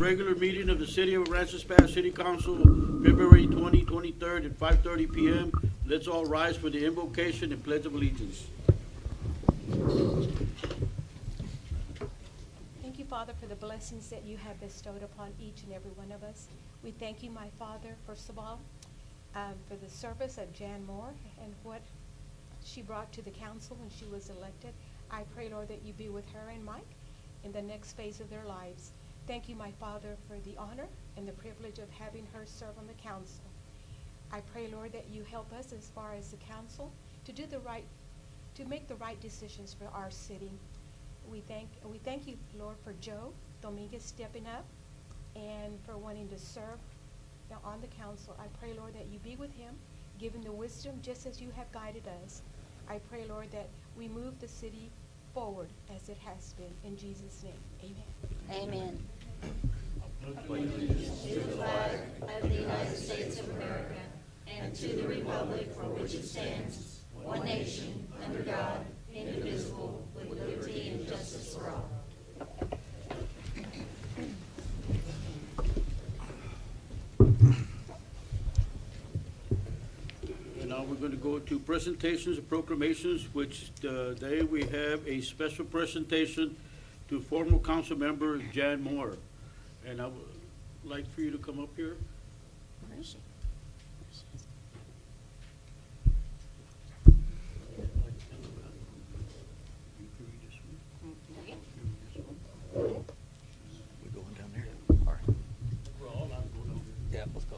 regular meeting of the City of Aransas Pass City Council, February 23rd at 5:30 p.m. Let's all rise for the invocation and pledge of allegiance. Thank you, Father, for the blessings that you have bestowed upon each and every one of us. We thank you, my Father, first of all, for the service of Jan Moore and what she brought to the council when she was elected. I pray, Lord, that you be with her and Mike in the next phase of their lives. Thank you, my Father, for the honor and the privilege of having her serve on the council. I pray, Lord, that you help us as far as the council to make the right decisions for our city. We thank you, Lord, for Joe Dominguez stepping up and for wanting to serve on the council. I pray, Lord, that you be with him, give him the wisdom just as you have guided us. I pray, Lord, that we move the city forward as it has been. In Jesus' name, amen. Amen. I pledge allegiance to the flag of the United States of America and to the republic for which it stands, one nation, under God, indivisible, with liberty and justice for all. And now we're going to go to presentations and proclamations, which today we have a special presentation to former council member Jan Moore. And I would like for you to come up here. Where is she? We going down there? All right. We're all allowed to go down there. Yeah, let's go.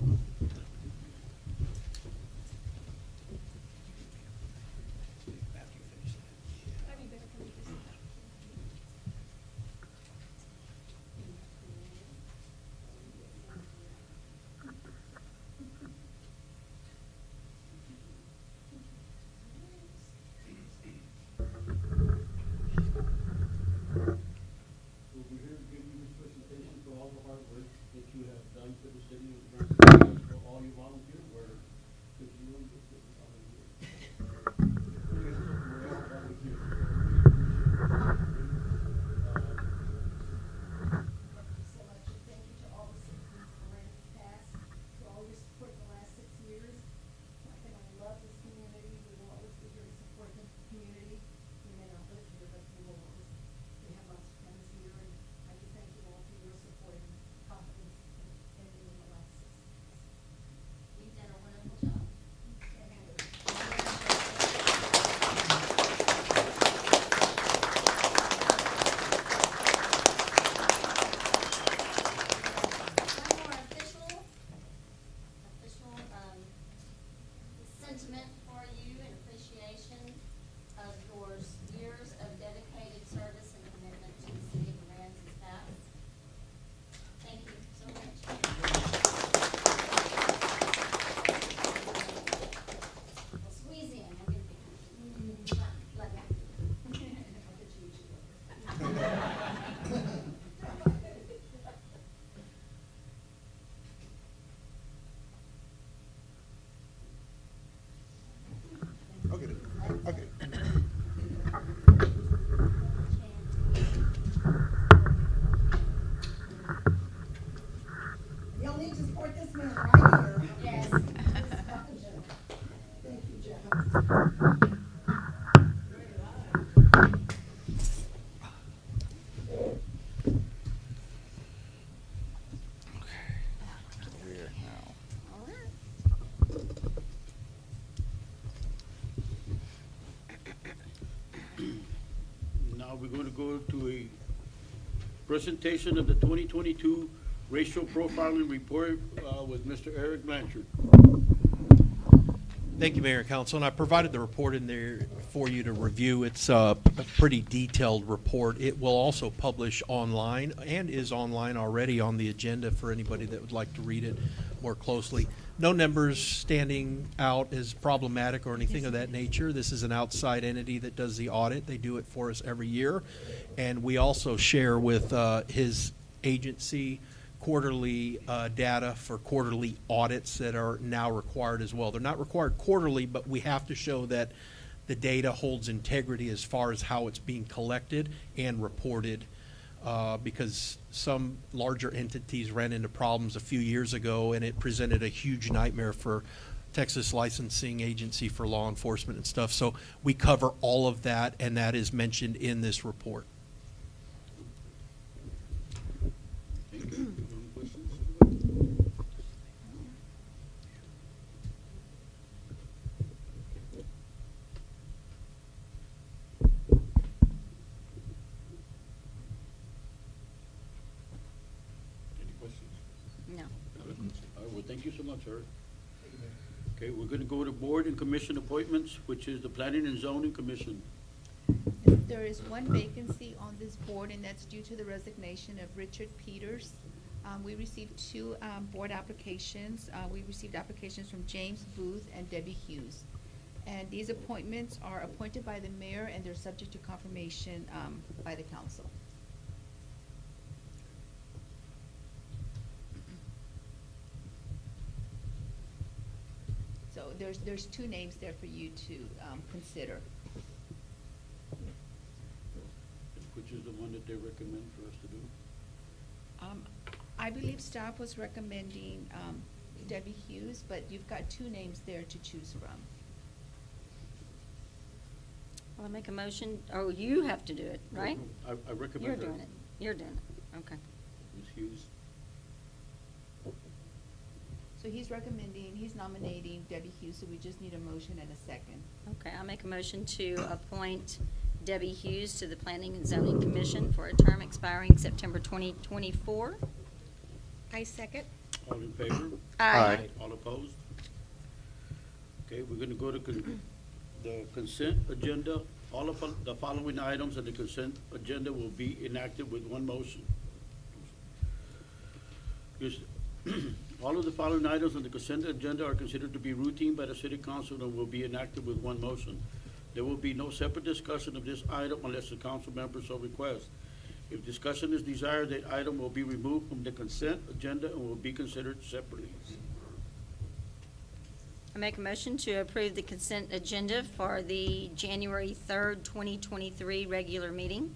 We're here to give you this presentation for all the hard work that you have done for the city of Aransas, for all your volunteer work, because you really just did this all in here. Thank you so much, and thank you to all the citizens of Aransas Pass for all your support in the last 6 years. Mike and I love this community. We will always be here to support the community. We may not live here, but we will always. We have lots of friends here, and I just thank you all for your support and confidence in me in the last 6 years. You've done a wonderful job. One more official sentiment for you and appreciation of your years of dedicated service and commitment to the city of Aransas Pass. Thank you so much. Well, squeeze in. I'll give you. Love you. Okay. Okay. Y'all need to support this man right here. Yes. Thank you, Jeff. Here now. Now we're going to go to a presentation of the 2022 Racial Profiling Report with Mr. Eric Blanchard. Thank you, Mayor and Council. And I provided the report in there for you to review. It's a pretty detailed report. It will also publish online and is online already on the agenda for anybody that would like to read it more closely. No numbers standing out as problematic or anything of that nature. This is an outside entity that does the audit. They do it for us every year. And we also share with his agency quarterly data for quarterly audits that are now required as well. They're not required quarterly, but we have to show that the data holds integrity as far as how it's being collected and reported because some larger entities ran into problems a few years ago, and it presented a huge nightmare for Texas Licensing Agency for law enforcement and stuff. So we cover all of that, and that is mentioned in this report. Thank you. Any questions? Any questions? No. All right, well, thank you so much, sir. Okay, we're gonna go to board and commission appointments, which is the Planning and Zoning Commission. There is one vacancy on this board, and that's due to the resignation of Richard Peters. We received two board applications. We received applications from James Booth and Debbie Hughes. And these appointments are appointed by the mayor, and they're subject to confirmation by the council. So there's two names there for you to consider. Which is the one that they recommend for us to do? I believe staff was recommending Debbie Hughes, but you've got two names there to choose from. Well, I make a motion, oh, you have to do it, right? I recommend You're her. doing it. You're doing it. Okay. Ms. Hughes. So he's nominating Debbie Hughes, so we just need a motion and a second. Okay, I make a motion to appoint Debbie Hughes to the Planning and Zoning Commission for a term expiring September 2024. I second. All in favor? Aye. All opposed? Okay, we're gonna go to the consent agenda. All of the following items on the consent agenda will be enacted with one motion. Yes, all of the following items on the consent agenda are considered to be routine by the city council and will be enacted with one motion. There will be no separate discussion of this item unless the council member so requests. If discussion is desired, the item will be removed from the consent agenda and will be considered separately. I make a motion to approve the consent agenda for the January 3rd, 2023 regular meeting.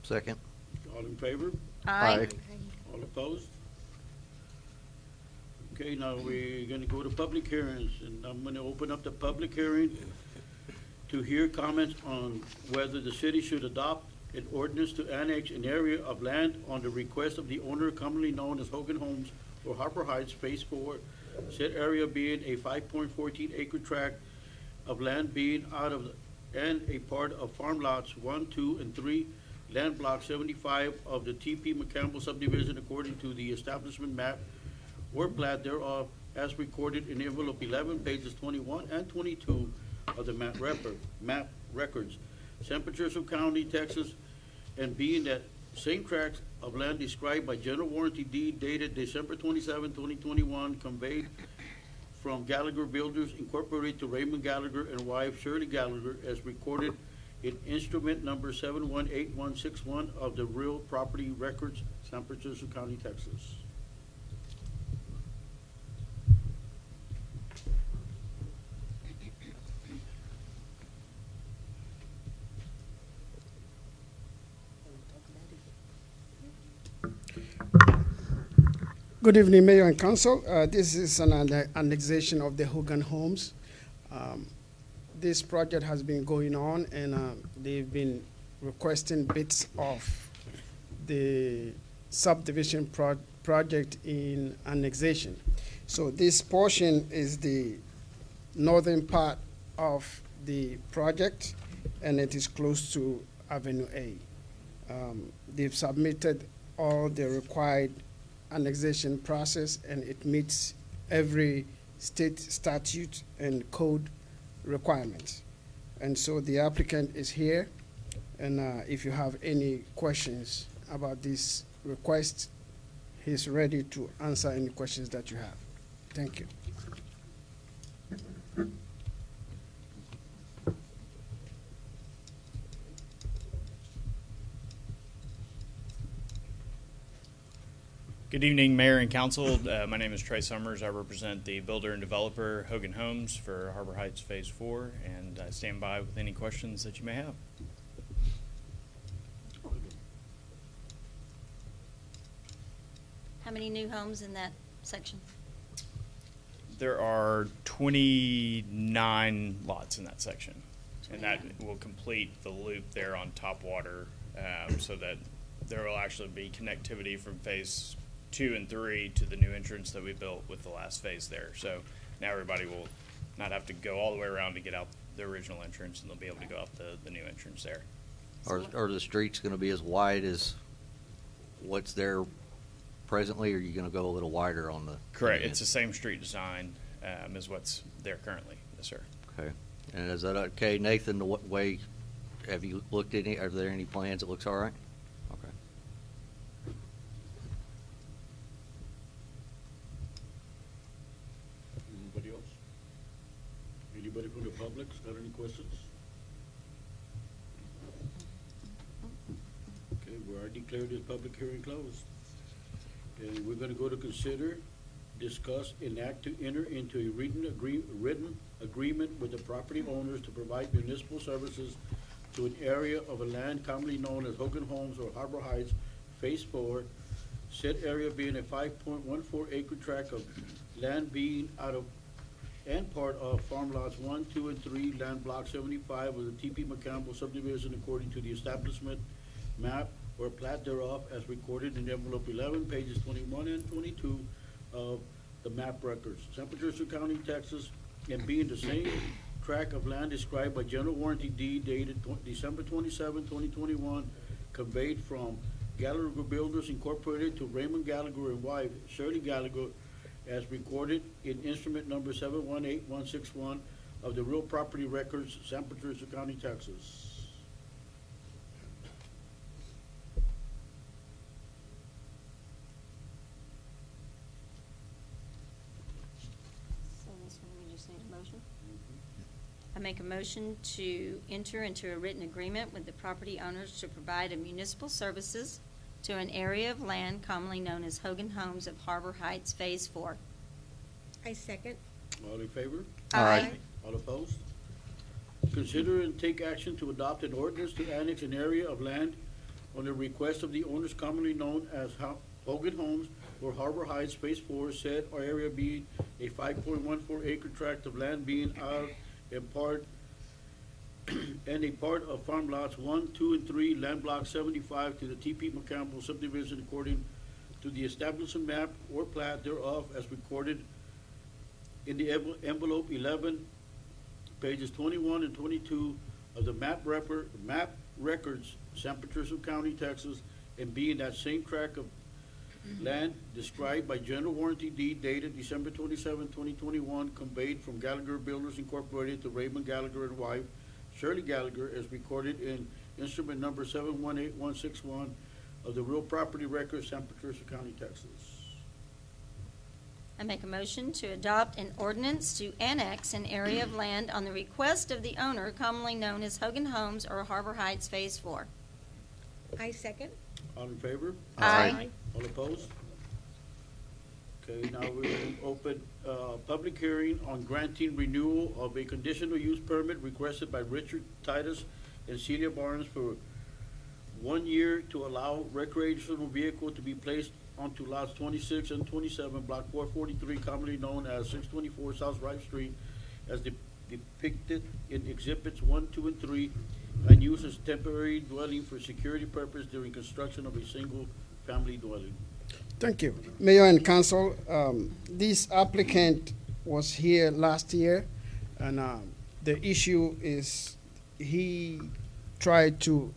Second. All in favor? Aye. All opposed? Okay, now we're gonna go to public hearings, and I'm gonna open up the public hearing to hear comments on whether the city should adopt an ordinance to annex an area of land on the request of the owner commonly known as Hogan Homes or Harbor Heights Phase 4, said area being a 5.14 acre tract of land being out of, and a part of farm lots 1, 2, and 3, land block 75 of the T.P. McCampbell subdivision according to the establishment map or plat thereof as recorded in envelope 11, pages 21 and 22 of the map records. San Patricio County, Texas, and being that same tract of land described by general warranty deed dated December 27, 2021, conveyed from Gallagher Builders Incorporated to Raymond Gallagher and wife Shirley Gallagher as recorded in instrument number 718161 of the real property records, San Patricio County, Texas. Good evening, Mayor and Council. This is an annexation of the Hogan Homes. This project has been going on, and they've been requesting bits of the subdivision project in annexation. So this portion is the northern part of the project, and it is close to Avenue A. They've submitted all the required annexation process, and it meets every state statute and code requirements. And so the applicant is here, and if you have any questions about this request, he's ready to answer any questions that you have. Thank you. Good evening, Mayor and Council. My name is Trey Summers. I represent the builder and developer Hogan Homes for Harbor Heights Phase 4, and I stand by with any questions that you may have. How many new homes in that section? There are 29 lots in that section. And that 29. will complete the loop there on Topwater, so that there will actually be connectivity from phase 2 and 3 to the new entrance that we built with the last phase there. So now everybody will not have to go all the way around to get out the original entrance, and they'll be able to go out the new entrance there. Are the streets gonna be as wide as what's there presently, or are you gonna go a little wider on the? Correct. end? It's the same street design as what's there currently. Yes, sir. Okay. And is that okay, Nathan, the way, have you looked at any, are there any plans that looks all right? Okay. Anybody else? Anybody from the public got any questions? Okay, we already declared this public hearing closed. And we're gonna go to consider, discuss, and act to enter into a written agreement with the property owners to provide municipal services to an area of a land commonly known as Hogan Homes or Harbor Heights, Phase 4, said area being a 5.14 acre tract of land being out of and part of farm lots 1, 2, and 3, land block 75 of the T.P. McCampbell subdivision according to the establishment map or plat thereof as recorded in envelope 11, pages 21 and 22 of the map records. San Patricio County, Texas, and being the same tract of land described by general warranty deed dated December 27, 2021, conveyed from Gallagher Builders Incorporated to Raymond Gallagher and wife Shirley Gallagher as recorded in instrument number 718161 of the real property records, San Patricio County, Texas. So this one, we just need a motion. I make a motion to enter into a written agreement with the property owners to provide a municipal services to an area of land commonly known as Hogan Homes of Harbor Heights, Phase 4. I second. All in favor? Aye. All opposed? Consider and take action to adopt an ordinance to annex an area of land on the request of the owners commonly known as Hogan Homes or Harbor Heights, Phase 4, said area being a 5.14 acre tract of land being out and part and a part of farm lots 1, 2, and 3, land block 75 to the T.P. McCampbell subdivision according to the establishment map or plat thereof as recorded in the envelope 11, pages 21 and 22 of the map records, San Patricio County, Texas, and being that same tract of land described by general warranty deed dated December 27, 2021, conveyed from Gallagher Builders Incorporated to Raymond Gallagher and wife Shirley Gallagher as recorded in instrument number 718161 of the real property record, San Patricio County, Texas. I make a motion to adopt an ordinance to annex an area of land on the request of the owner commonly known as Hogan Homes or Harbor Heights, Phase 4. I second. All in favor? Aye. All opposed? Okay, now we're going to open public hearing on granting renewal of a conditional use permit requested by Richard Titus and Celia Barnes for 1 year to allow recreational vehicle to be placed onto lots 26 and 27, block 443, commonly known as 624 South Ripe Street, as depicted in exhibits 1, 2, and 3, and used as temporary dwelling for security purpose during construction of a single-family dwelling. Thank you. Mayor and Council, this applicant was here last year, and the issue is he tried to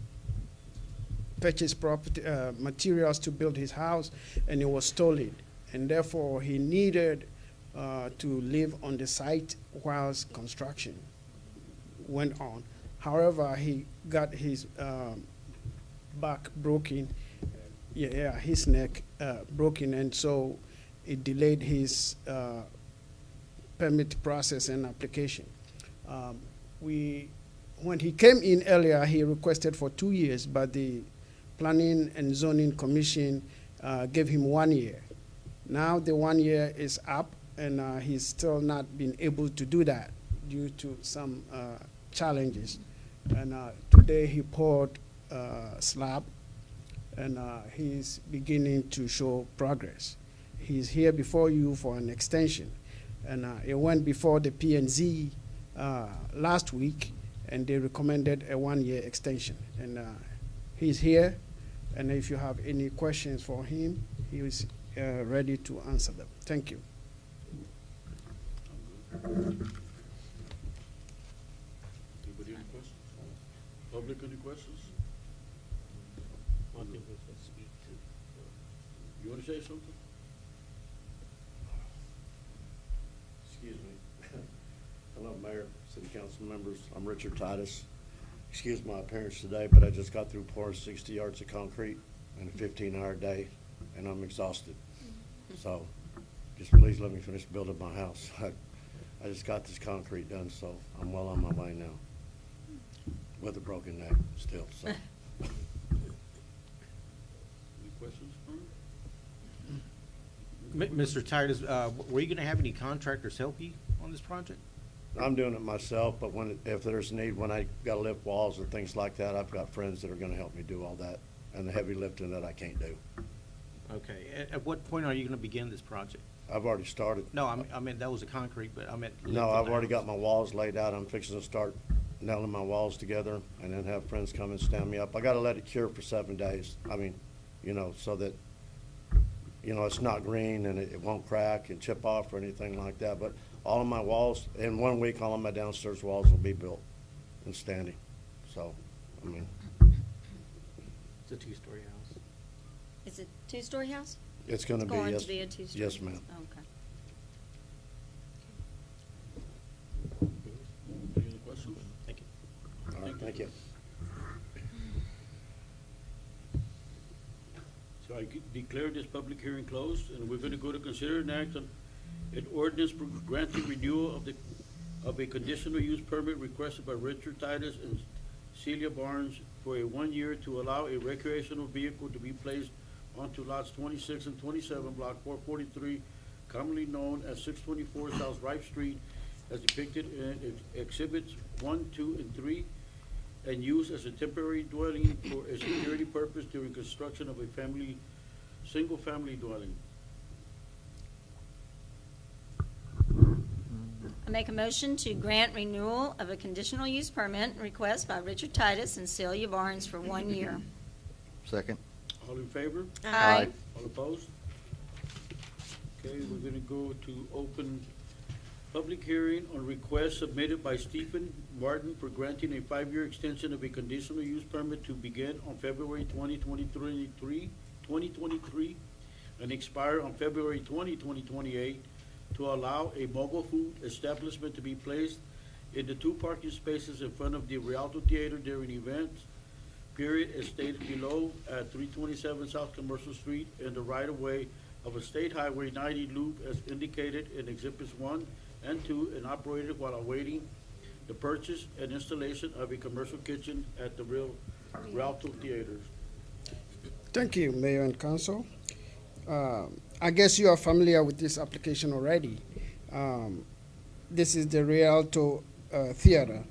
purchase property materials to build his house, and it was stolen, and therefore he needed to live on the site whilst construction went on. However, he got his back broken, his neck broken, and so it delayed his permit process and application. When he came in earlier, he requested for 2 years, but the Planning and Zoning Commission gave him 1 year. Now the 1 year is up, and he's still not been able to do that due to some challenges. And today he poured slab, and he's beginning to show progress. he's here before you for an extension. And it went before the P&Z last week, and they recommended a 1-year extension. And he's here, and if you have any questions for him, he is ready to answer them. Thank you. Anybody any questions? Public, any questions? You want to say something? Excuse me. Hello, Mayor, City Council members. I'm Richard Titus. Excuse my appearance today, but I just got through pouring 60 yards of concrete in a 15-hour day, and I'm exhausted. So just please let me finish building my house. I just got this concrete done, so I'm well on my way now. With a broken neck still, so. Any questions for him? Mr. Titus, were you going to have any contractors help you on this project? I'm doing it myself, but if there's need, when I gotta lift walls or things like that, I've got friends that are gonna help me do all that, and the heavy lifting that I can't do. Okay. At what point are you going to begin this project? I've already started. No, I mean, that was a concrete, but I meant. No, I've already got my walls laid out. I'm fixing to start nailing my walls together and then have friends come and stand me up. I gotta let it cure for 7 days. I mean, so that, it's not green and it won't crack and chip off or anything like that. But all of my walls, in 1 week, all of my downstairs walls will be built and standing. So, I mean, It's a two-story house. Is it a two-story house? it's gonna be, Going yes. to be a two-story? Yes, ma'am. Okay. Any other questions? Thank you. All right, thank you. So I declare this public hearing closed, and we're going to go to consider an act on an ordinance granting renewal of a conditional use permit requested by Richard Titus and Celia Barnes for a 1 year to allow a recreational vehicle to be placed onto lots 26 and 27, block 443, commonly known as 624 South Ripe Street, as depicted in exhibits 1, 2, and 3, and used as a temporary dwelling for a security purpose during construction of a single-family dwelling. I make a motion to grant renewal of a conditional use permit request by Richard Titus and Celia Barnes for 1 year. Second. All in favor? Aye. All opposed? Okay, we're gonna go to open public hearing on request submitted by Stephen Martin for granting a 5-year extension of a conditional use permit to begin on February 2023, and expire on February 2028, to allow a mobile food establishment to be placed in the 2 parking spaces in front of the Rialto Theater during events, period, as stated below, at 327 South Commercial Street in the right-of-way of a State Highway 90 loop as indicated in Exhibits 1 and 2, and operated while awaiting the purchase and installation of a commercial kitchen at the Rialto Theaters. Thank you, Mayor and Council. I guess you are familiar with this application already. This is the Rialto Theater,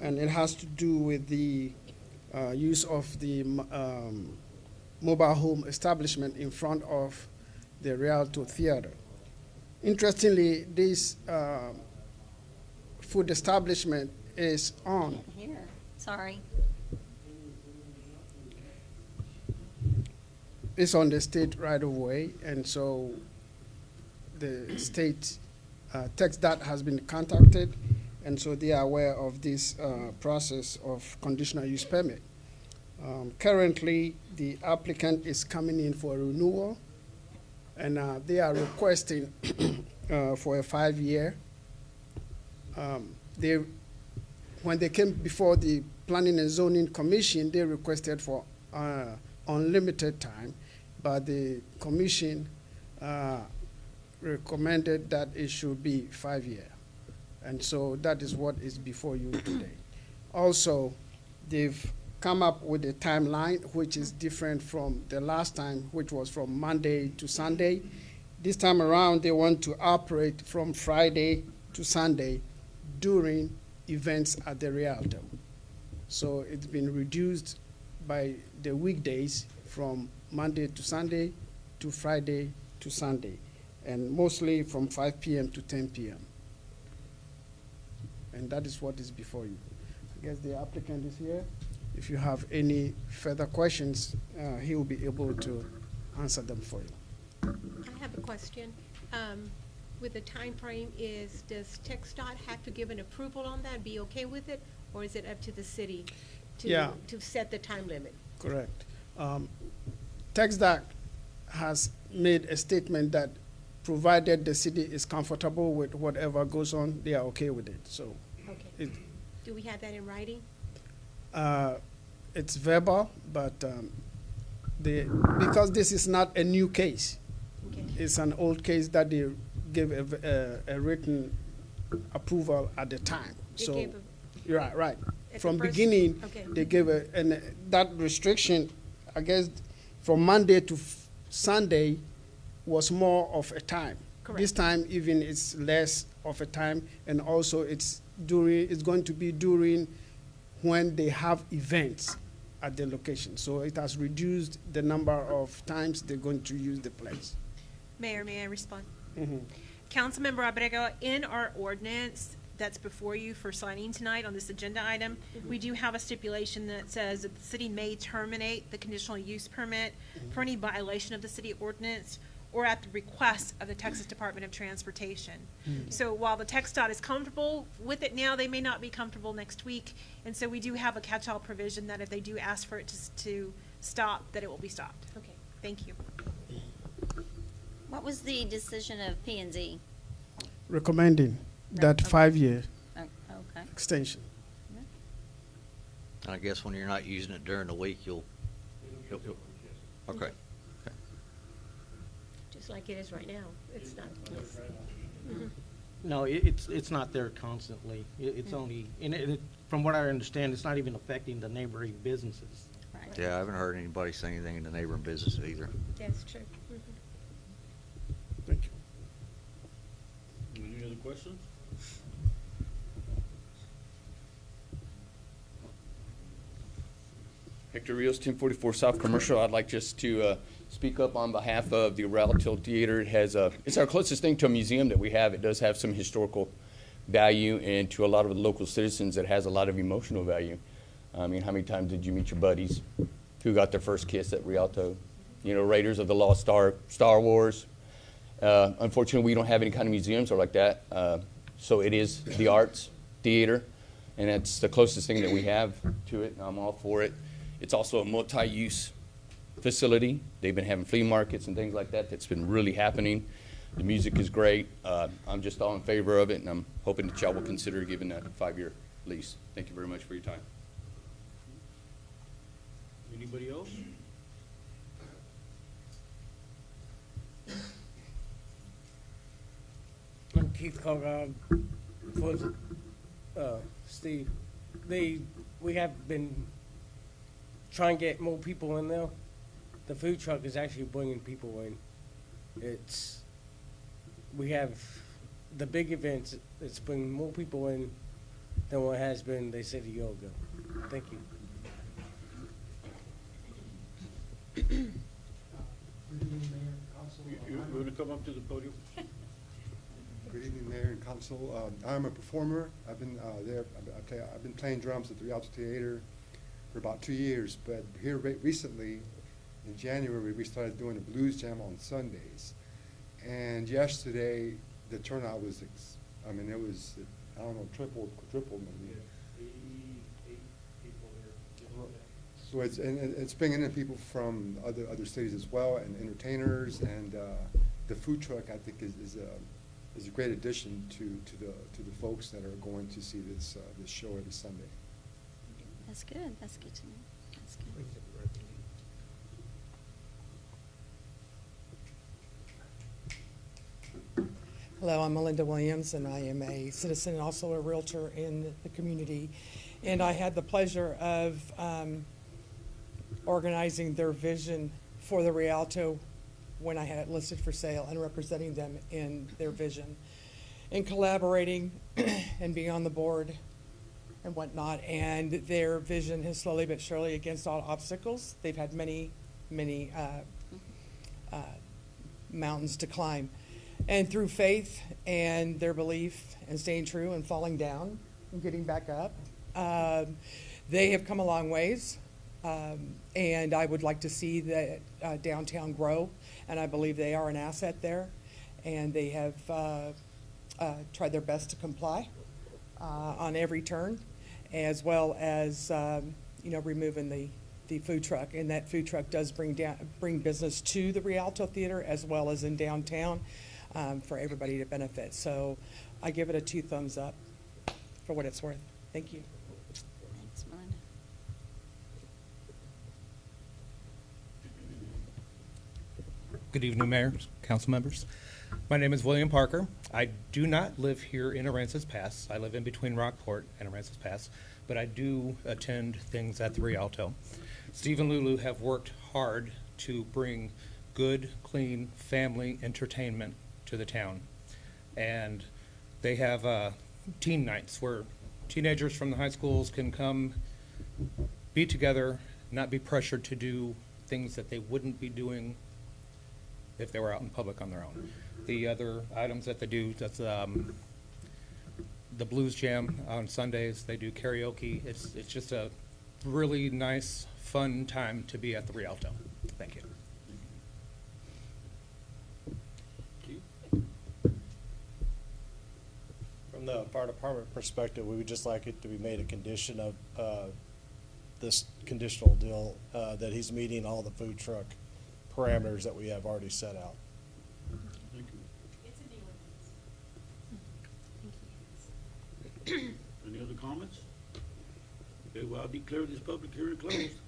and it has to do with the use of the mobile home establishment in front of the Rialto Theater. Interestingly, this food establishment is on. Here, sorry. It's on the state right of way, and so the state TxDOT has been contacted, and so they are aware of this process of conditional use permit. Currently, the applicant is coming in for a renewal, and they are requesting for a 5-year. When they came before the Planning and Zoning Commission, they requested for unlimited time, but the commission recommended that it should be 5-year. And so that is what is before you today. Also, they've come up with a timeline which is different from the last time, which was from Monday to Sunday. This time around, they want to operate from Friday to Sunday during events at the Rialto. So it's been reduced by the weekdays from Monday to Sunday to Friday to Sunday. and mostly from 5 p.m. to 10 p.m. And that is what is before you. I guess the applicant is here. If you have any further questions, he will be able to answer them for you. I have a question. With the time frame, does TxDOT have to give an approval on that, be okay with it, or is it up to the city Yeah. to set the time limit? Correct. TxDOT has made a statement that provided the city is comfortable with whatever goes on, they are okay with it. So Okay. it, Do we have that in writing? it's verbal, but because this is not a new case, Okay. it's an old case that they gave a written approval at the time. They So gave you're right. the From first- beginning, okay. they gave and that restriction, I guess, from Monday to Sunday was more of a time. Correct. This time, even it's less of a time, and also it's going to be during when they have events at the location. So it has reduced the number of times they're going to use the place. Mayor, may I respond? Mhm. Councilmember Abrego, in our ordinance that's before you for signing tonight on this agenda item, we do have a stipulation that says that the city may terminate the conditional use permit for any violation of the city ordinance or at the request of the Texas Department of Transportation. So while the TxDOT is comfortable with it now, they may not be comfortable next week. And so we do have a catch-all provision that if they do ask for it to stop, that it will be stopped. Okay. Thank you. What was the decision of P and Z? Recommending that Okay. 5-year Oh, okay. extension. And I guess when you're not using it during the week, you'll okay. Just like it is right now. It's not, yes. Mhm. No, it's not there constantly. It's only, and from what I understand, it's not even affecting the neighboring businesses. Right. Yeah, I haven't heard anybody say anything in the neighboring business either. That's true. Mhm. Thank you. Any other questions? Hector Rios, 1044 South Commercial. I'd like just to speak up on behalf of the Aransas Theater. It's our closest thing to a museum that we have. It does have some historical value, and to a lot of the local citizens, it has a lot of emotional value. I mean, how many times did you meet your buddies who got their first kiss at Rialto? You know, Raiders of the Lost Star, Star Wars. Unfortunately, we don't have any kind of museums or like that. So it is the arts theater, and that's the closest thing that we have to it, and I'm all for it. It's also a multi-use facility. They've been having flea markets and things like that. That's been really happening. The music is great. I'm just all in favor of it, and I'm hoping that y'all will consider giving that a 5-year lease. Thank you very much for your time. Anybody else? I'm Keith Cogog for Steve. We have been trying to get more people in there. The food truck is actually bringing people in. We have the big events. It's bringing more people in than what has been, they said, a year ago. Thank you. You want to come up to the podium? Good evening, Mayor and Council. I'm a performer. I've been I've been playing drums at the Rialto Theater for about 2 years, but here recently, in January, we started doing a blues jam on Sundays. And yesterday, the turnout was, it was, I don't know, tripled, quadrupled maybe. 88 people there. So it's bringing in people from other cities as well, and entertainers, and the food truck, I think, is a great addition to the folks that are going to see this show every Sunday. That's good. That's good to know. That's good. Hello, I'm Melinda Williams, and I am a citizen and also a realtor in the community. And I had the pleasure of organizing their vision for the Rialto when I had it listed for sale and representing them in their vision and collaborating and being on the board and whatnot. And their vision has slowly but surely, against all obstacles, they've had many mountains to climb. And through faith and their belief and staying true and falling down and getting back up, they have come a long ways. And I would like to see that downtown grow, and I believe they are an asset there. And they have tried their best to comply on every turn, as well as removing the food truck. And that food truck does bring business to the Rialto Theater as well as in downtown for everybody to benefit. So I give it a 2 thumbs up for what it's worth. Thank you. Thanks, Melinda. Good evening, Mayor, council members. My name is William Parker. I do not live here in Aransas Pass. I live in between Rockport and Aransas Pass, but I do attend things at the Rialto. Steve and Lulu have worked hard to bring good, clean family entertainment to the town. And they have teen nights where teenagers from the high schools can come, be together, not be pressured to do things that they wouldn't be doing if they were out in public on their own. The other items that they do, that's the Blues Jam on Sundays. They do karaoke. It's just a really nice, fun time to be at the Rialto. Thank you. From the fire department perspective, we would just like it to be made a condition of this conditional deal that he's meeting all the food truck parameters that we have already set out. Thank you. It's a deal. Any other comments? Okay, well, I'll declare this public hearing closed.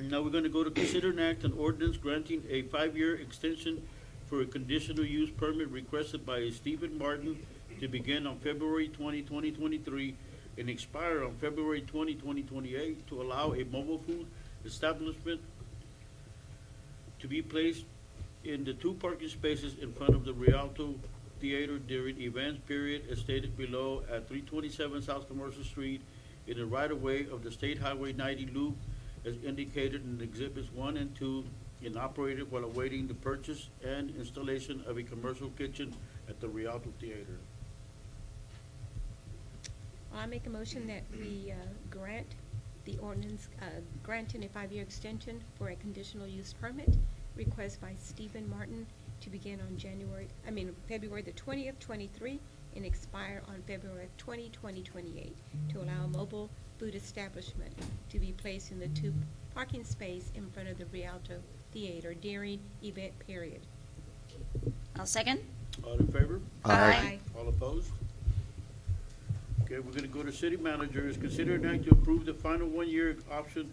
Now we're gonna go to consider and act an ordinance granting a 5-year extension for a conditional use permit requested by Stephen Martin to begin on February 20, 2023 and expire on February 20, 2028 to allow a mobile food establishment to be placed in the 2 parking spaces in front of the Rialto Theater during events period as stated below at 327 South Commercial Street in the right-of-way of the State Highway 90 loop as indicated in Exhibits 1 and 2 and operated while awaiting the purchase and installation of a commercial kitchen at the Rialto Theater. I make a motion that we grant the ordinance granting a 5-year extension for a conditional use permit request by Stephen Martin to begin on February the 20th, 23 and expire on February 20, 2028 to allow a mobile food establishment to be placed in the 2 parking space in front of the Rialto Theater during event period. I'll second. All in favor? Aye. All opposed? Okay, we're gonna go to city managers. Consider an act to approve the final 1-year option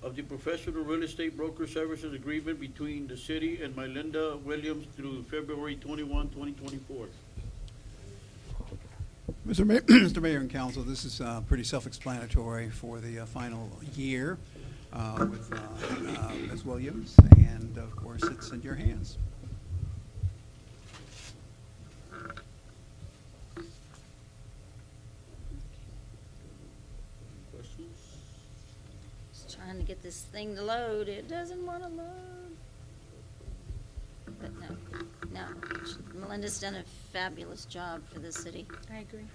of the professional real estate broker services agreement between the city and Melinda Williams through February 21, 2024. Mr. Mayor and Council, this is pretty self-explanatory for the final year with Ms. Williams, and of course, it's in your hands. Questions? Just trying to get this thing to load. It doesn't want to load. But no. Melinda's done a fabulous job for the city. I agree.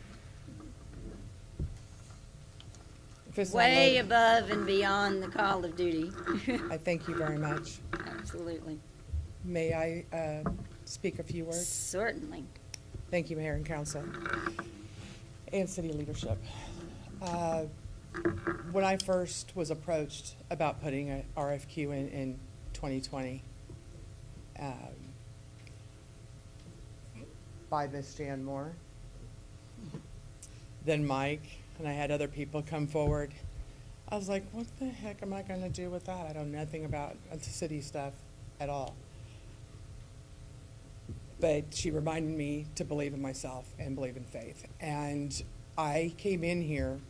If it's not Way loaded- above and beyond the call of duty. I thank you very much. Absolutely. May I speak a few words? Certainly. Thank you, Mayor and Council, and city leadership. When I first was approached about putting an RFQ in 2020 by Ms. Jan Moore, then Mike, and I had other people come forward, I was like, what the heck am I going to do with that? I know nothing about city stuff at all. But she reminded me to believe in myself and believe in faith. And I came in here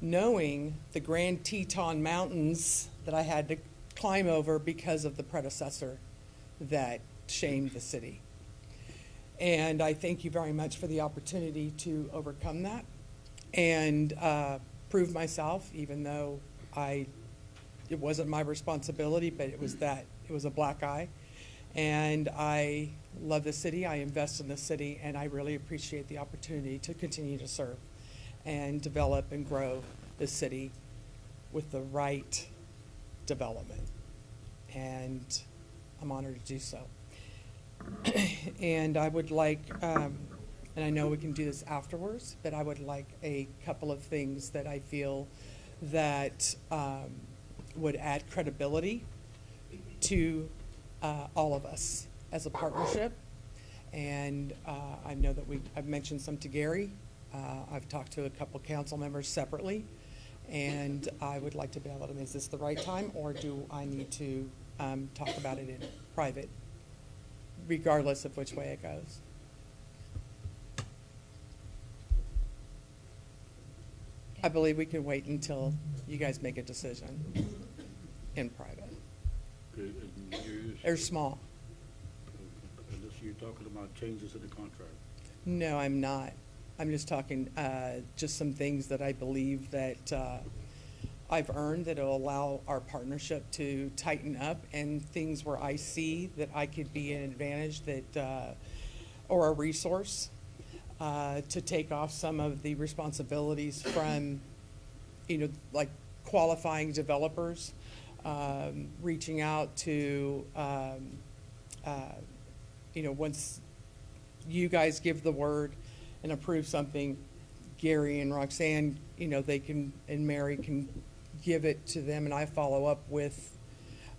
knowing the Grand Teton Mountains that I had to climb over because of the predecessor that shamed the city. And I thank you very much for the opportunity to overcome that and prove myself, even though it wasn't my responsibility, but it was a black eye. And I love the city, I invest in the city, and I really appreciate the opportunity to continue to serve and develop and grow the city with the right development. And I'm honored to do so. And I would like, and I know we can do this afterwards, but I would like a couple of things that I feel that would add credibility to all of us as a partnership. And I know that I've mentioned some to Gary. I've talked to a couple council members separately, and I would like to be able to, is this the right time, or do I need to talk about it in private, regardless of which way it goes? I believe we can wait until you guys make a decision in private. They're small. Unless you're talking about changes in the contract. No, I'm not. I'm just talking, just some things that I believe that I've earned that will allow our partnership to tighten up, and things where I see that I could be an advantage that, or a resource to take off some of the responsibilities from, like qualifying developers, reaching out to, once you guys give the word and approve something, Gary and Roxanne, they can, and Mary can give it to them, and I follow up with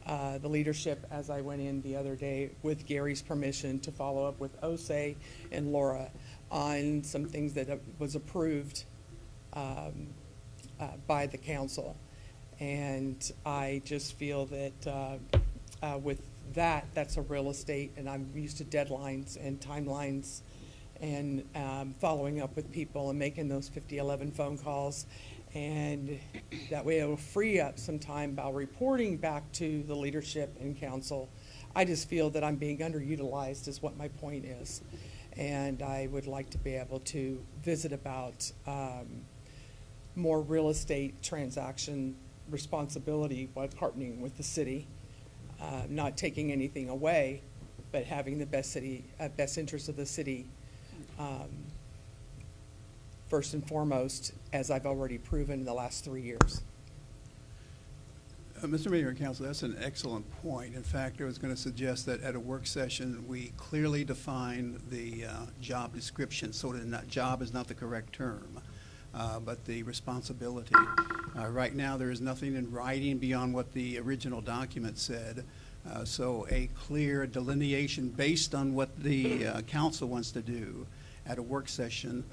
the leadership as I went in the other day with Gary's permission to follow up with Osei and Laura on some things that was approved by the council. And I just feel that with that's a real estate, and I'm used to deadlines and timelines and following up with people and making those 5011 phone calls. And that way it will free up some time by reporting back to the leadership and council. I just feel that I'm being underutilized is what my point is. And I would like to be able to visit about more real estate transaction responsibility while partnering with the city, not taking anything away, but having the best interest of the city first and foremost, as I've already proven in the last 3 years. Mr. Mayor and Council, that's an excellent point. In fact, I was going to suggest that at a work session, we clearly define the job description, so that job is not the correct term, but the responsibility. Right now, there is nothing in writing beyond what the original document said. So a clear delineation based on what the council wants to do at a work session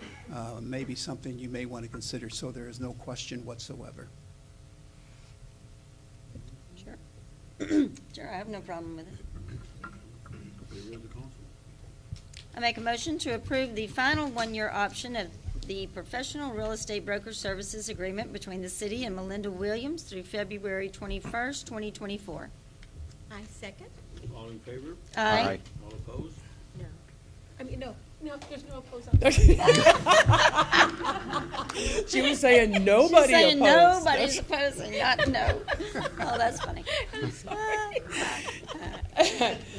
may be something you may want to consider, so there is no question whatsoever. Sure. Sure, I have no problem with it. I make a motion to approve the final one-year option of the professional real estate broker services agreement between the city and Melinda Williams through February 21st, 2024. I second. All in favor? Aye. All opposed? No. I mean, no, there's no opposed. She was saying nobody She's saying opposed. nobody's opposing, not no. Oh, that's funny. I'm sorry.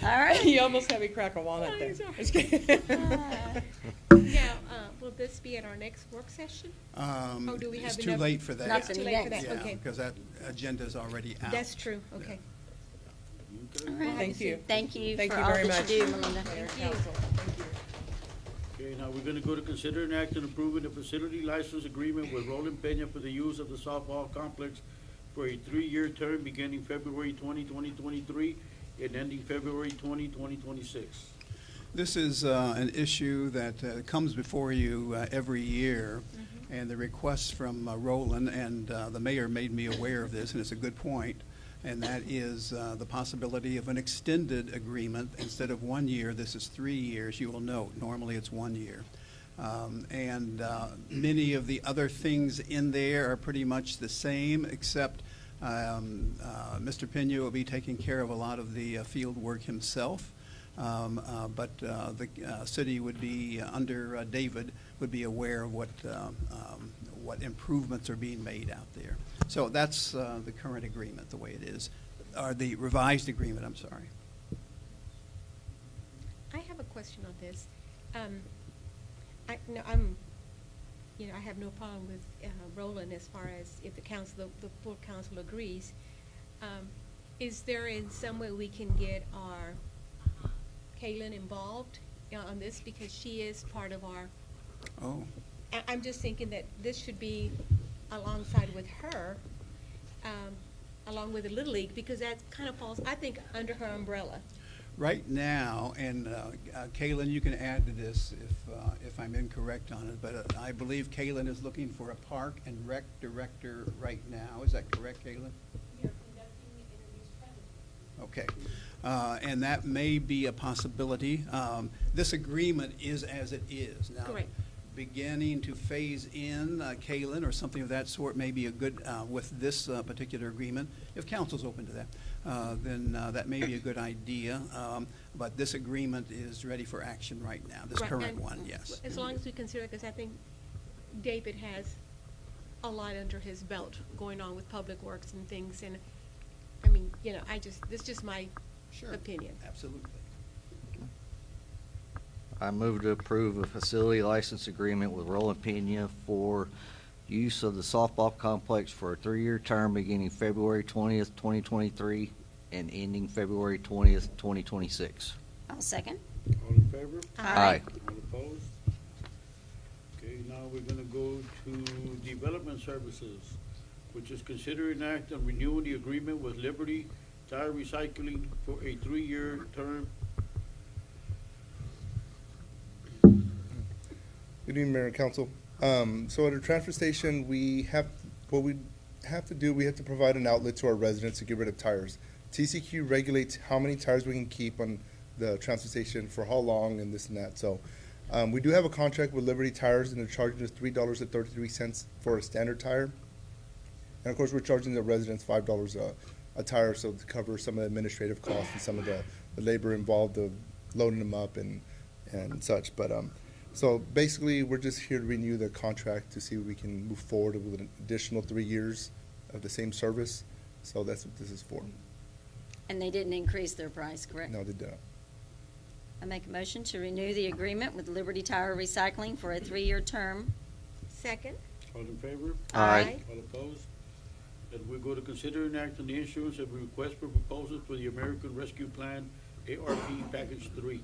All right. You almost had me crack a walnut there. Just kidding. Now, will this be at our next work session? Or do we have It's too enough- late for that. Nothing Too late for yet. that, okay. Because that agenda is already out. That's true, okay. All right. Thank you. Thank you Thank for you all very that much. you do, Melinda. Mayor, Thank you. council, thank you. Okay, now we're gonna go to consider an act on approving a facility license agreement with Roland Peña for the use of the softball complex for a 3-year term beginning February 2023 and ending February 2026. This is an issue that comes before you every year, and the request from Roland, and the mayor made me aware of this, and it's a good point, and that is the possibility of an extended agreement. Instead of 1 year, this is 3 years. You will note, normally it's 1 year. And many of the other things in there are pretty much the same, except Mr. Pena will be taking care of a lot of the field work himself. But the city would be, under David, would be aware of what improvements are being made out there. So that's the current agreement, the way it is, or the revised agreement, I'm sorry. question on this. I have no problem with Roland as far as if the council, the full council agrees. Is there in some way we can get our Kaylin involved on this, because she is part of our. Oh. I'm just thinking that this should be alongside with her, along with the Little League, because that kind of falls, I think, under her umbrella. Right now, and Kaylin, you can add to this if I'm incorrect on it, but I believe Kaylin is looking for a park and rec director right now. Is that correct, Kaylin? We are conducting interviews presently. Okay. And that may be a possibility. This agreement is as it is. Now, Correct. beginning to phase in Kaylin or something of that sort may be a good, with this particular agreement, if council's open to that, then that may be a good idea. But this agreement is ready for action right now, this Right, current and one, yes. As long as we consider, because I think David has a lot under his belt going on with Public Works and things, and, I mean, this is just my opinion. Absolutely. I move to approve a facility license agreement with Roland Pena for use of the softball complex for a 3-year term beginning February 20th, 2023 and ending February 20th, 2026. I'll second. All in favor? Aye. All opposed? Okay, now we're gonna go to Development Services, which is consider an act on renewing the agreement with Liberty Tire Recycling for a 3-year term. Good evening, Mayor and Council. So at a transfer station, we have to provide an outlet to our residents to get rid of tires. TCQ regulates how many tires we can keep on the transfer station for how long and this and that. So we do have a contract with Liberty Tires, and they're charging us $3.33 for a standard tire. And of course, we're charging the residents $5 a tire, so to cover some of the administrative costs and some of the labor involved of loading them up and such. But so basically, we're just here to renew the contract to see if we can move forward with an additional 3 years of the same service. So that's what this is for. And they didn't increase their price, correct? No, they don't. I make a motion to renew the agreement with Liberty Tire Recycling for a 3-year term. Second. All in favor? Aye. All opposed? And we go to consider an act on the issuance of a request for proposals for the American Rescue Plan, ARP Package 3.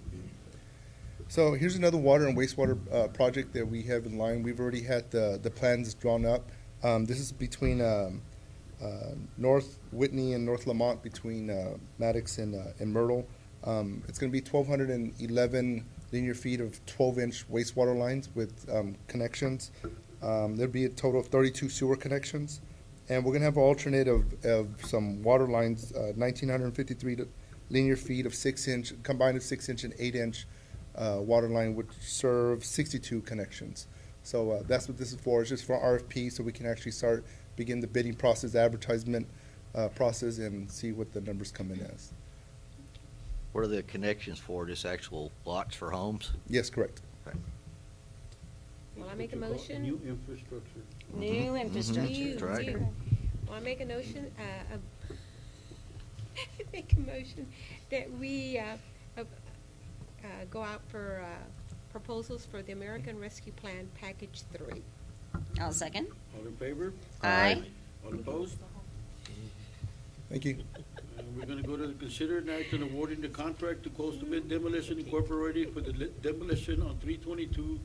So here's another water and wastewater project that we have in line. We've already had the plans drawn up. This is between North Whitney and North Lamont, between Maddox and Myrtle. It's going to be 1,211 linear feet of 12-inch wastewater lines with connections. There'll be a total of 32 sewer connections. And we're going to have an alternate of some water lines, 1,953 linear feet of 6-inch, combined of 6-inch and 8-inch water line, which serve 62 connections. So that's what this is for. It's just for RFP, so we can actually begin the bidding process, advertisement process, and see what the numbers come in as. What are the connections for? Just actual lots for homes? Yes, correct. Okay. Well, I make a motion. New infrastructure. New infrastructure. New, That's right. new. Well, I make a notion, make a motion that we go out for proposals for the American Rescue Plan Package 3. I'll second. All in favor? Aye. All opposed? Thank you. And we're gonna go to consider an act on awarding the contract to Coastal Bend Demolition Incorporated for the demolition on 322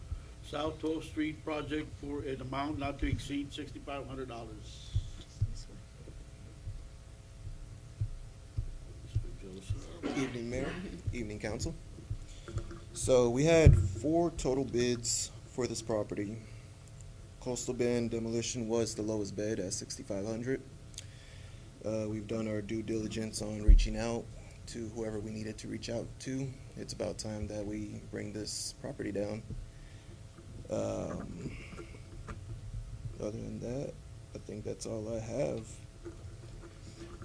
South 12th Street project for an amount not to exceed $6,500. Evening, Mayor. Evening, Council. So we had 4 total bids for this property. Coastal Bend Demolition was the lowest bid at $6,500. We've done our due diligence on reaching out to whoever we needed to reach out to. It's about time that we bring this property down. Other than that, I think that's all I have.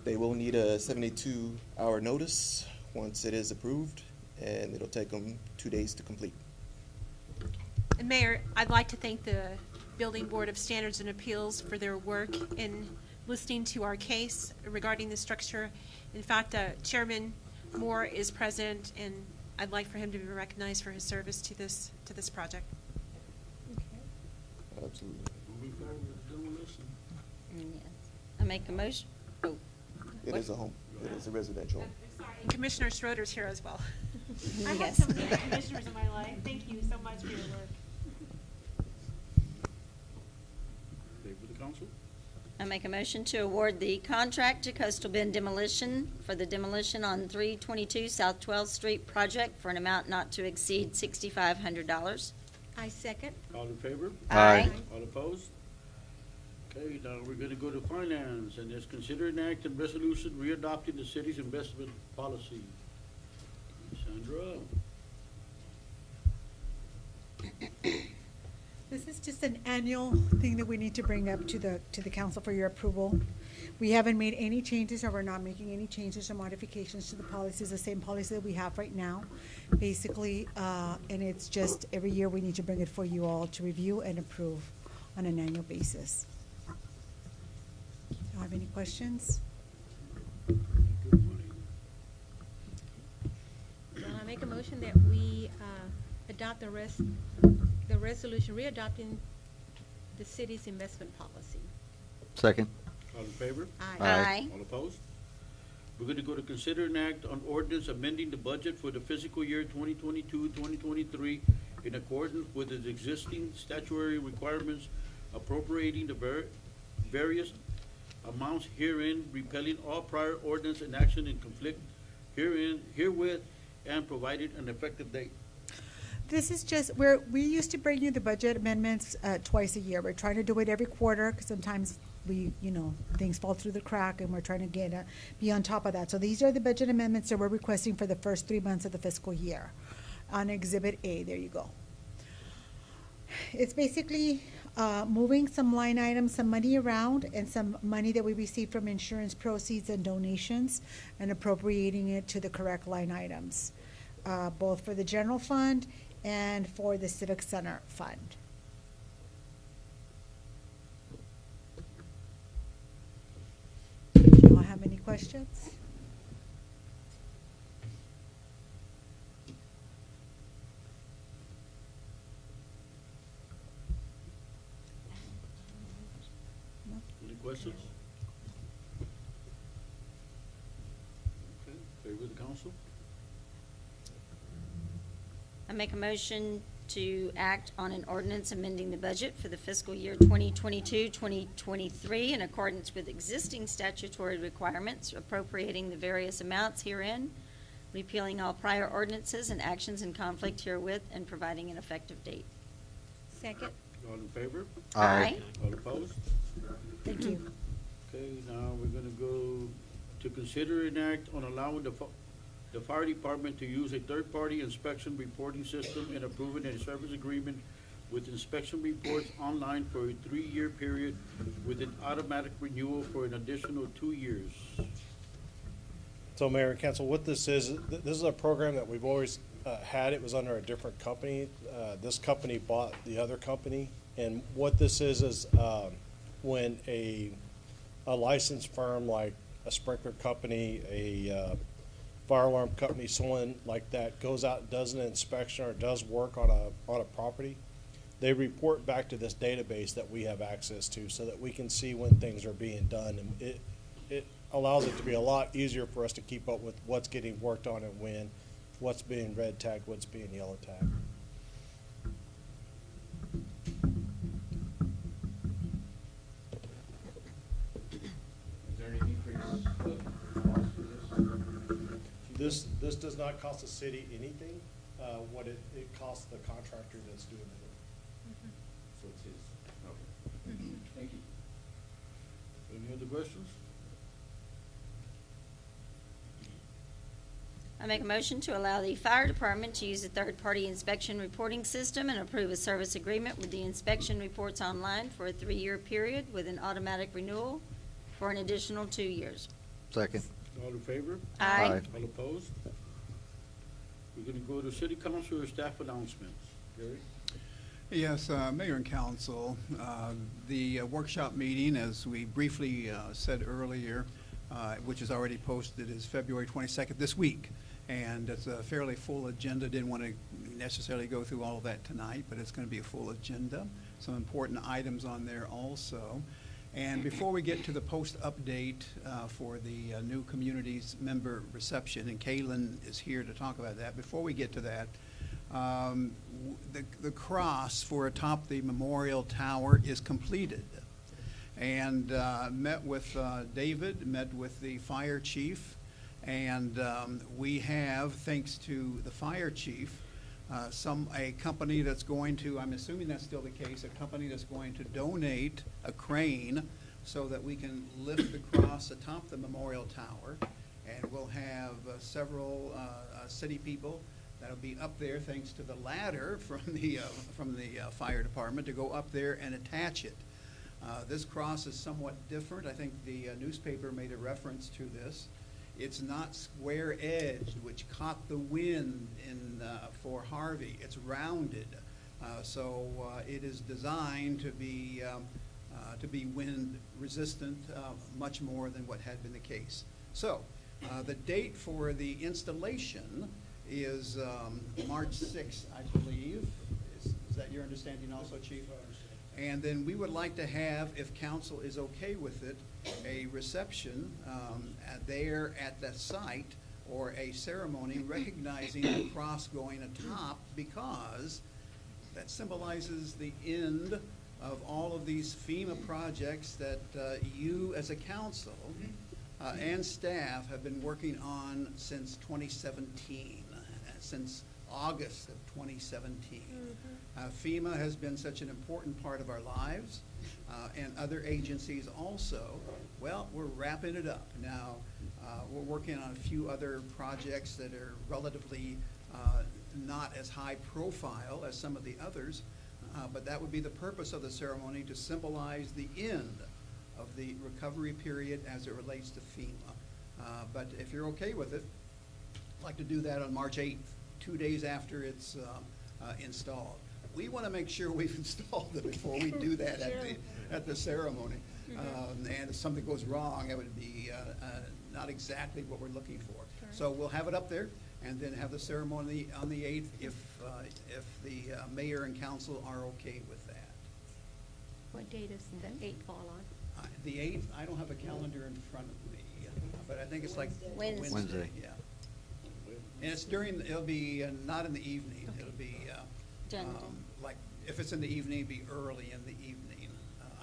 They will need a 72-hour notice once it is approved, and it'll take them 2 days to complete. And Mayor, I'd like to thank the Building Board of Standards and Appeals for their work in listening to our case regarding the structure. In fact, Chairman Moore is present, and I'd like for him to be recognized for his service to this project. Absolutely. Moving forward with demolition. Yes. I make a motion, oh. It what? is a home. It is a residential home. And Commissioner Schroeder's here as well. I have Yes. so many commissioners in my life. Thank you so much for your work. Okay, with the council? I make a motion to award the contract to Coastal Bend Demolition for the demolition on 322 South 12th Street project for an amount not to exceed $6,500. I second. All in favor? Aye. All opposed? Okay, now we're gonna go to finance, and it's consider an act and resolution readopting the city's investment policy. Sandra? This is just an annual thing that we need to bring up to the council for your approval. We haven't made any changes, or we're not making any changes or modifications to the policies, the same policy that we have right now, basically, and it's just every year we need to bring it for you all to review and approve on an annual basis. Do you have any questions? Well, I make a motion that we adopt the resolution readopting the city's investment policy. Second. All in favor? Aye. Aye. All opposed? We're gonna go to consider an act on ordinance amending the budget for the fiscal year 2022-2023 in accordance with its existing statutory requirements, appropriating the various amounts herein, repealing all prior ordinance and action in conflict herewith, and providing an effective date. This is just, we used to bring you the budget amendments twice a year. We're trying to do it every quarter, because sometimes things fall through the crack, and we're trying to be on top of that. So these are the budget amendments that we're requesting for the first 3 months of the fiscal year. On Exhibit A, there you go. It's basically moving some line items, some money around, and some money that we received from insurance proceeds and donations, and appropriating it to the correct line items, both for the general fund and for the Civic Center Fund. Do you all have any questions? Any questions? Okay, favor of the council? I make a motion to act on an ordinance amending the budget for the fiscal year 2022-2023 in accordance with existing statutory requirements, appropriating the various amounts herein, repealing all prior ordinances and actions in conflict herewith, and providing an effective date. Second. All in favor? Aye. All opposed? Thank you. Okay, now we're gonna go to consider an act on allowing the fire department to use a third-party inspection reporting system and approving a service agreement with inspection reports online for a 3-year period with an automatic renewal for an additional 2 years. So Mayor and Council, what this is a program that we've always had. It was under a different company. This company bought the other company, and what this is when a licensed firm like a sprinkler company, a fire alarm company, someone like that goes out and does an inspection or does work on a property, they report back to this database that we have access to, so that we can see when things are being done, and it allows it to be a lot easier for us to keep up with what's getting worked on and when, what's being red tagged, what's being yellow tagged. Is there any increase of cost for this? This does not cost the city anything. What it costs the contractor that's doing the work. So it's his, okay. Thank you. Any other questions? I make a motion to allow the fire department to use a third-party inspection reporting system and approve a service agreement with the inspection reports online for a 3-year period with an automatic renewal for an additional 2 years. Second. All in favor? Aye. All opposed? We're gonna go to city council or staff announcements. Gary? Yes, Mayor and Council, the workshop meeting, as we briefly said earlier, which is already posted, is February 22nd, this week. And it's a fairly full agenda. Didn't want to necessarily go through all of that tonight, but it's going to be a full agenda. Some important items on there also. And before we get to the post update for the new communities member reception, and Kaylin is here to talk about that. Before we get to that, the cross for atop the memorial tower is completed. And met with David, met with the fire chief, and we have, thanks to the fire chief, a company that's going to, I'm assuming that's still the case, a company that's going to donate a crane so that we can lift the cross atop the memorial tower. And we'll have several city people that'll be up there thanks to the ladder from the fire department to go up there and attach it. This cross is somewhat different. I think the newspaper made a reference to this. It's not square edged, which caught the wind for Harvey. It's rounded, so it is designed to be wind resistant, much more than what had been the case. So, the date for the installation is March 6th, I believe. Is that your understanding also, Chief? And then we would like to have, if council is okay with it, a reception there at the site, or a ceremony recognizing the cross going atop, because that symbolizes the end of all of these FEMA projects that you as a council and staff have been working on since 2017, since August of 2017. FEMA has been such an important part of our lives, and other agencies also. Well, we're wrapping it up. Now, we're working on a few other projects that are relatively not as high profile as some of the others, but that would be the purpose of the ceremony, to symbolize the end of the recovery period as it relates to FEMA. But if you're okay with it, I'd like to do that on March 8th, 2 days after it's installed. We want to make sure we've installed it before we do that at the ceremony. And if something goes wrong, it would be not exactly what we're looking for. So we'll have it up there, and then have the ceremony on the 8th if the mayor and council are okay with that. What date does the 8th fall on? The 8th, I don't have a calendar in front of me, but I think it's like Wednesday. Yeah. And it's it'll be not in the evening. Okay. It'll be like, if it's in the evening, it'll be early in the evening.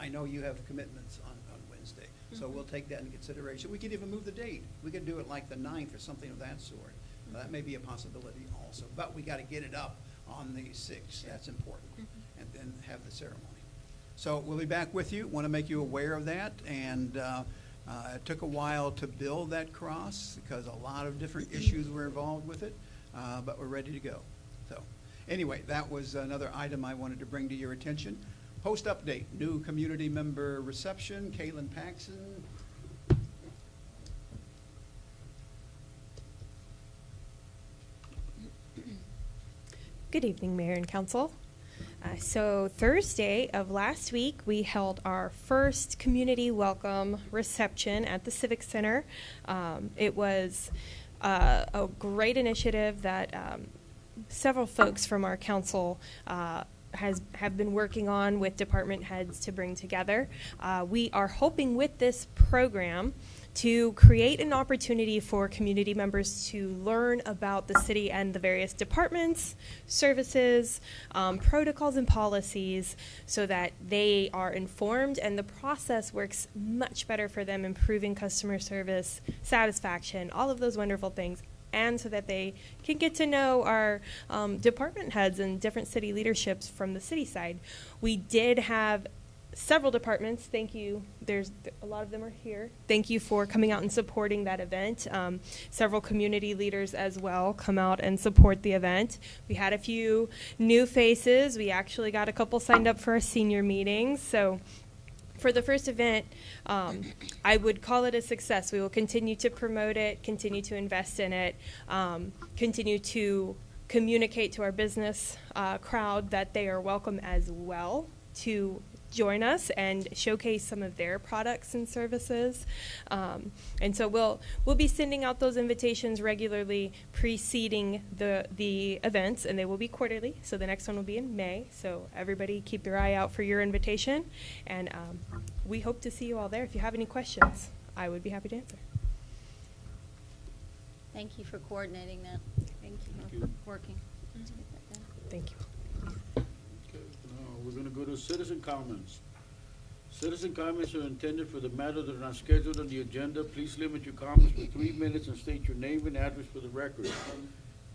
I know you have commitments on Wednesday, so we'll take that into consideration. We could even move the date. We could do it like the 9th or something of that sort. That may be a possibility also, but we got to get it up on the 6th. That's important, and then have the ceremony. So we'll be back with you. Want to make you aware of that, and it took a while to build that cross because a lot of different issues were involved with it, but we're ready to go. So anyway, that was another item I wanted to bring to your attention. Post update, new community member reception, Kaylin Paxson. Good evening, Mayor and Council. So Thursday of last week, we held our first community welcome reception at the Civic Center. It was a great initiative that several folks from our council have been working on with department heads to bring together. We are hoping with this program to create an opportunity for community members to learn about the city and the various departments, services, protocols, and policies, so that they are informed and the process works much better for them, improving customer service, satisfaction, all of those wonderful things, and so that they can get to know our department heads and different city leaderships from the city side. We did have several departments. Thank you. There's a lot of them are here. Thank you for coming out and supporting that event. Several community leaders as well come out and support the event. We had a few new faces. We actually got a couple signed up for our senior meetings. So for the first event, I would call it a success. We will continue to promote it, continue to invest in it, continue to communicate to our business crowd that they are welcome as well to join us and showcase some of their products and services. And so we'll be sending out those invitations regularly preceding the events, and they will be quarterly. So the next one will be in May. So everybody keep your eye out for your invitation, and we hope to see you all there. If you have any questions, I would be happy to answer. Thank you for coordinating that. Thank you for working to get that done. Thank you. Okay, now we're gonna go to citizen comments. Citizen comments are intended for the matter that are not scheduled on the agenda. Please limit your comments to 3 minutes and state your name and address for the record.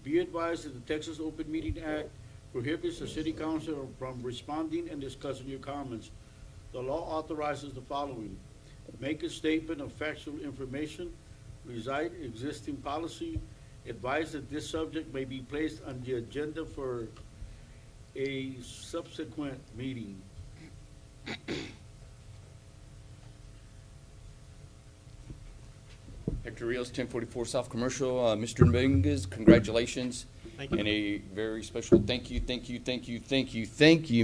Be advised that the Texas Open Meeting Act prohibits the city council from responding and discussing your comments. The law authorizes the following: make a statement of factual information, recite existing policy, advise that this subject may be placed on the agenda for a subsequent meeting. Hector Rios, 1044 South Commercial. Mr. Dominguez, congratulations. Thank you. And a very special thank you,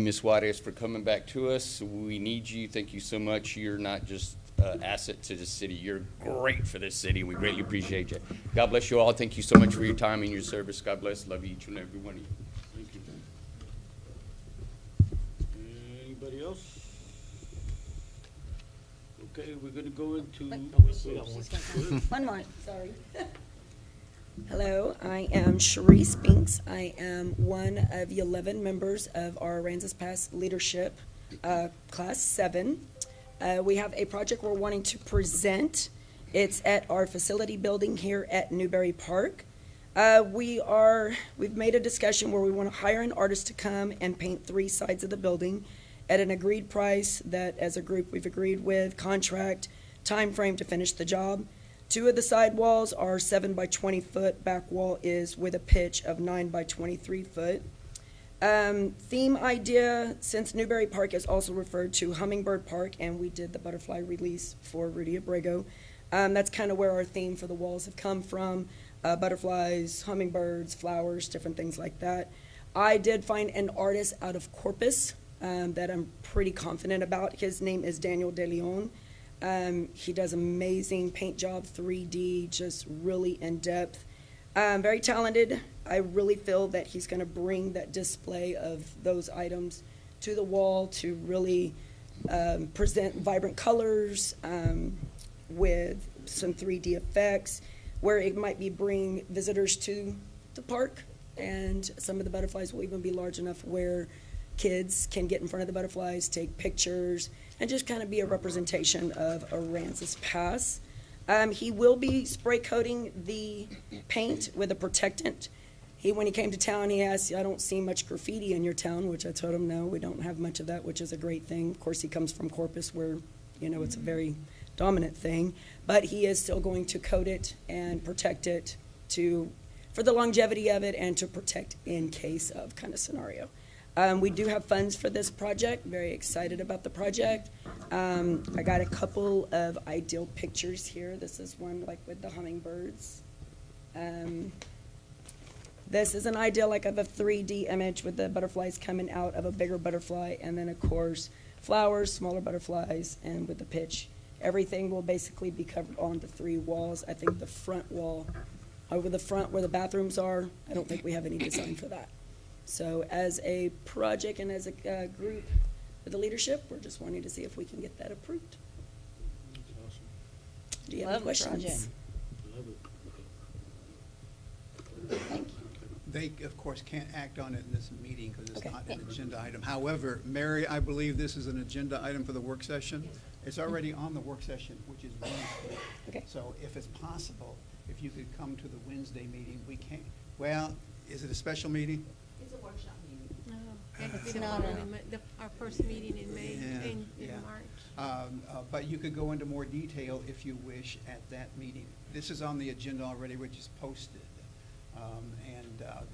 Ms. Juarez, for coming back to us. We need you. Thank you so much. You're not just an asset to the city. You're great for this city. We greatly appreciate you. God bless you all. Thank you so much for your time and your service. God bless. Love each and every one of you. Thank you. Anybody else? Okay, we're gonna go into. One more, sorry. Hello, I am Sharice Binks. I am one of the 11 members of our Aransas Pass Leadership Class 7. We have a project we're wanting to present. It's at our facility building here at Newberry Park. We've made a discussion where we want to hire an artist to come and paint 3 sides of the building at an agreed price that as a group we've agreed with, contract, time frame to finish the job. 2 of the side walls are 7 by 20 foot. Back wall is with a pitch of 9 by 23 foot. Theme idea, since Newberry Park is also referred to Hummingbird Park, and we did the butterfly release for Rudy Abrego. That's kind of where our theme for the walls have come from. Butterflies, hummingbirds, flowers, different things like that. I did find an artist out of Corpus that I'm pretty confident about. His name is Daniel De Leon. He does amazing paint job, 3D, just really in-depth. Very talented. I really feel that he's going to bring that display of those items to the wall to really present vibrant colors with some 3D effects, where it might be bring visitors to the park, and some of the butterflies will even be large enough where kids can get in front of the butterflies, take pictures, and just kind of be a representation of Aransas Pass. He will be spray coating the paint with a protectant. When he came to town, he asked, I don't see much graffiti in your town, which I told him, no, we don't have much of that, which is a great thing. Of course, he comes from Corpus where, it's a very dominant thing, but he is still going to coat it and protect it for the longevity of it and to protect in case of kind of scenario. We do have funds for this project. Very excited about the project. I got a couple of ideal pictures here. This is one like with the hummingbirds. This is an ideal like of a 3D image with the butterflies coming out of a bigger butterfly, and then of course flowers, smaller butterflies, and with the pitch. Everything will basically be covered on the 3 walls. I think the front wall, over the front where the bathrooms are, I don't think we have any design for that. So as a project and as a group with the leadership, we're just wanting to see if we can get that approved. That's awesome. Do you have any questions? Love it. Thank you. They, of course, can't act on it in this meeting because it's not an agenda item. However, Mary, I believe this is an agenda item for the work session. It's already on the work session, which is Wednesday. Okay. So if it's possible, if you could come to the Wednesday meeting, we can't. Well, is it a special meeting? It's a workshop meeting. No, It's it's not not our first meeting in May, in Yeah. March. But you could go into more detail if you wish at that meeting. This is on the agenda already, which is posted.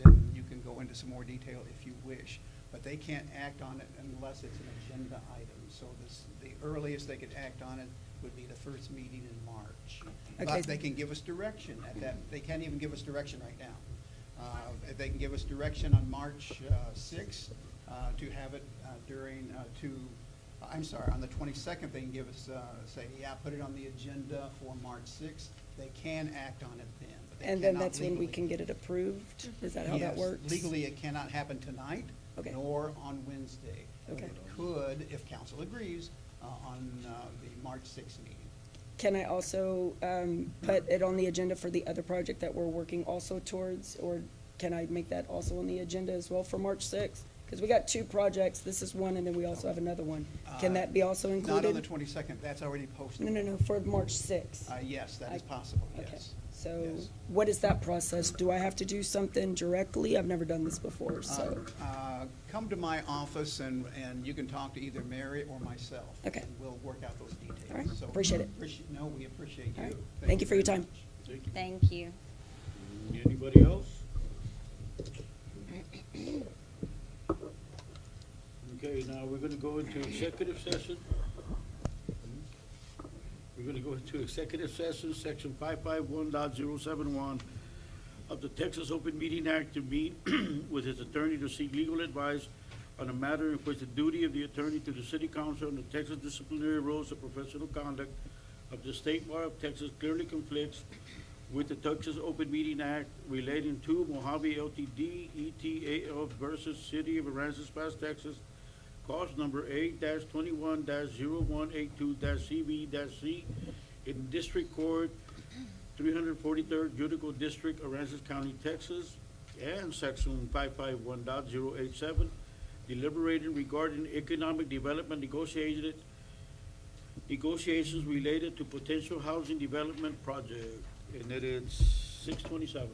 Then you can go into some more detail if you wish. But they can't act on it unless it's an agenda item. So the earliest they could act on it would be the first meeting in March. Okay. But they can give us direction at that. They can't even give us direction right now. They can give us direction on March 6th to have it I'm sorry, on the 22nd, they can give us, say, yeah, put it on the agenda for March 6th. They can act on it then, but they And then cannot that's when we legally. can get it approved? Is that how that Yes, works? legally, it cannot happen tonight, Okay. nor on Wednesday. Okay. It could, if council agrees, on the March 6th meeting. Can I also put it on the agenda for the other project that we're working also towards? Or can I make that also on the agenda as well for March 6th? Because we got 2 projects. This is one, and then we also have another one. Can that be also included? Not on the 22nd, that's already posted. No, for March 6th. Yes, that is possible, Okay. yes. So Yes. what is that process? Do I have to do something directly? I've never done this before, so. Come to my office and you can talk to either Mary or myself. Okay. And we'll work out those details. All right, So, appreciate it. No, we appreciate All you. right. Thank you for your very time. much. Thank you. Anybody else? Okay, now we're gonna go into executive session. We're gonna go into executive session, section 551.071 of the Texas Open Meeting Act to meet with his attorney to seek legal advice on a matter in which the duty of the attorney to the city council and the Texas disciplinary rules of professional conduct of the State Bar of Texas clearly conflicts with the Texas Open Meeting Act relating to Mojave Ltd. ETAL versus City of Aransas Pass, Texas, cause number A-21-0182-CB-C in District Court, 343rd Judicial District, Aransas County, Texas, and section 551.087, deliberating regarding economic development negotiations related to potential housing development project, and it is 6:27.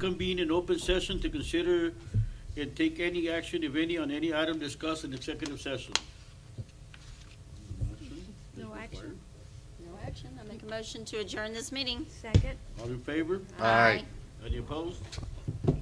reconvene in open session to consider and take any action, if any, on any item discussed in executive session. No action. No action. I make a motion to adjourn this meeting. Second. All in favor? Aye. Any opposed?